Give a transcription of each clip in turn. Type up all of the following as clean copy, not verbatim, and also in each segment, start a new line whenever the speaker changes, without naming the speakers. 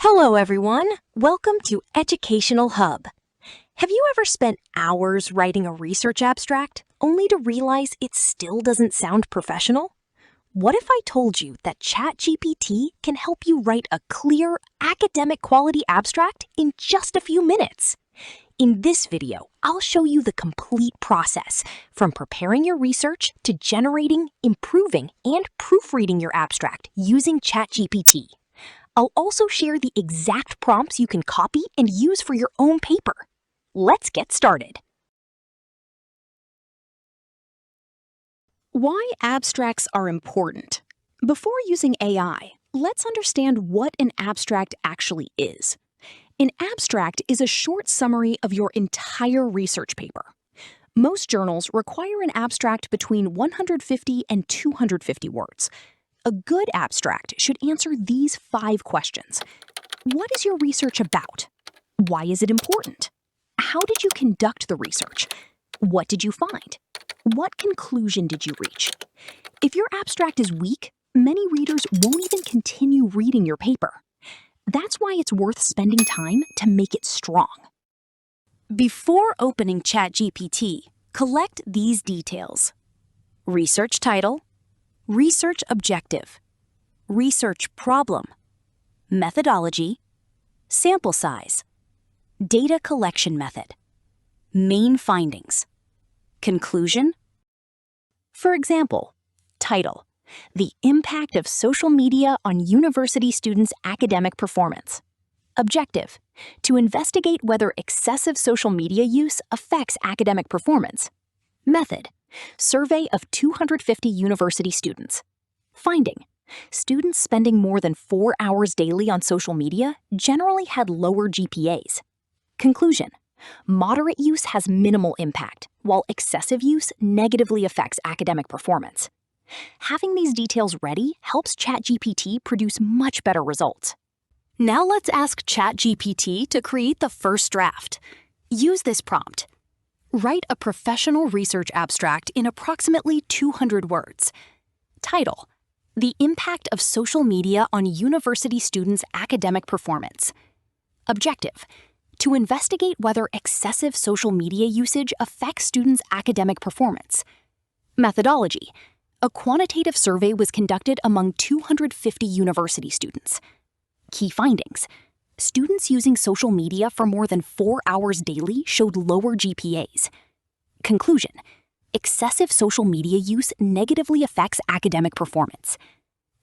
Hello, everyone. Welcome to Educational Hub. Have you ever spent hours writing a research abstract only to realize it still doesn't sound professional? What if I told you that ChatGPT can help you write a clear, academic quality abstract in just a few minutes? In this video, I'll show you the complete process, from preparing your research to generating, improving, and proofreading your abstract using ChatGPT. I'll also share the exact prompts you can copy and use for your own paper. Let's get started.
Why abstracts are important. Before using AI, let's understand what an abstract actually is. An abstract is a short summary of your entire research paper. Most journals require an abstract between 150 and 250 words. A good abstract should answer these 5 questions. What is your research about? Why is it important? How did you conduct the research? What did you find? What conclusion did you reach? If your abstract is weak, many readers won't even continue reading your paper. That's why it's worth spending time to make it strong. Before opening ChatGPT, collect these details: research title, research objective, research problem, methodology, sample size, data collection method, main findings, conclusion. For example, title: The impact of social media on university students' academic performance. Objective: to investigate whether excessive social media use affects academic performance. Method: survey of 250 university students. Finding: students spending more than 4 hours daily on social media generally had lower GPAs. Conclusion: moderate use has minimal impact, while excessive use negatively affects academic performance. Having these details ready helps ChatGPT produce much better results. Now let's ask ChatGPT to create the first draft. Use this prompt. Write a professional research abstract in approximately 200 words. Title: The impact of social media on university students' academic performance. Objective: to investigate whether excessive social media usage affects students' academic performance. Methodology: a quantitative survey was conducted among 250 university students. Key findings: students using social media for more than 4 hours daily showed lower GPAs. Conclusion: excessive social media use negatively affects academic performance.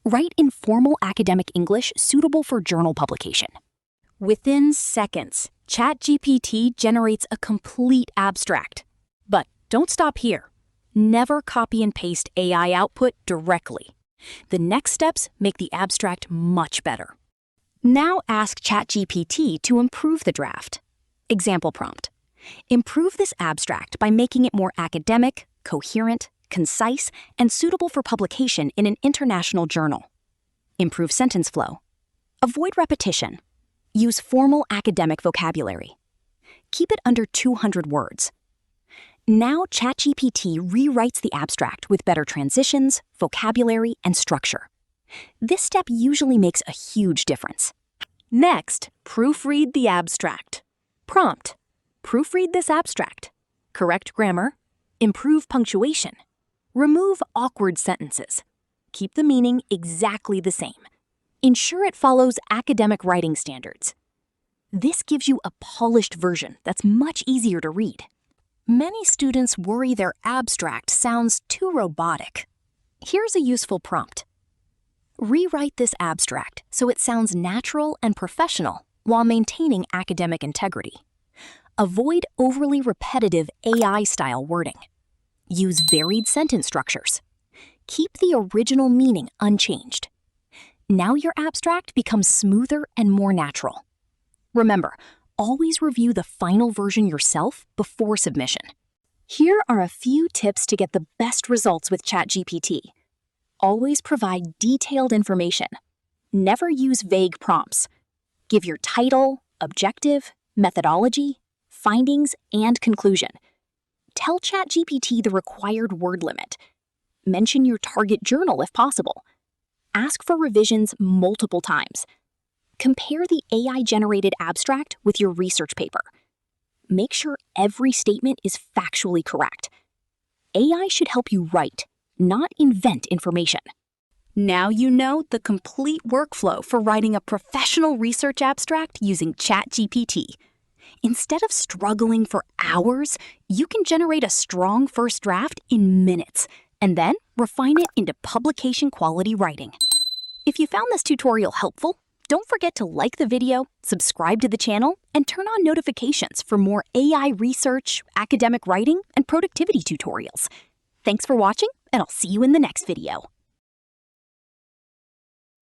Write in formal academic English suitable for journal publication. Within seconds, ChatGPT generates a complete abstract. But don't stop here. Never copy and paste AI output directly. The next steps make the abstract much better. Now ask ChatGPT to improve the draft. Example prompt: improve this abstract by making it more academic, coherent, concise, and suitable for publication in an international journal. Improve sentence flow. Avoid repetition. Use formal academic vocabulary. Keep it under 200 words. Now ChatGPT rewrites the abstract with better transitions, vocabulary, and structure. This step usually makes a huge difference. Next, proofread the abstract. Prompt: proofread this abstract. Correct grammar. Improve punctuation. Remove awkward sentences. Keep the meaning exactly the same. Ensure it follows academic writing standards. This gives you a polished version that's much easier to read. Many students worry their abstract sounds too robotic. Here's a useful prompt. Rewrite this abstract so it sounds natural and professional while maintaining academic integrity. Avoid overly repetitive AI-style wording. Use varied sentence structures. Keep the original meaning unchanged. Now your abstract becomes smoother and more natural. Remember, always review the final version yourself before submission. Here are a few tips to get the best results with ChatGPT. Always provide detailed information. Never use vague prompts. Give your title, objective, methodology, findings, and conclusion. Tell ChatGPT the required word limit. Mention your target journal if possible. Ask for revisions multiple times. Compare the AI-generated abstract with your research paper. Make sure every statement is factually correct. AI should help you write, not invent information. Now you know the complete workflow for writing a professional research abstract using ChatGPT. Instead of struggling for hours, you can generate a strong first draft in minutes and then refine it into publication-quality writing. If you found this tutorial helpful, don't forget to like the video, subscribe to the channel, and turn on notifications for more AI research, academic writing, and productivity tutorials. Thanks for watching, and I'll see you in the next video.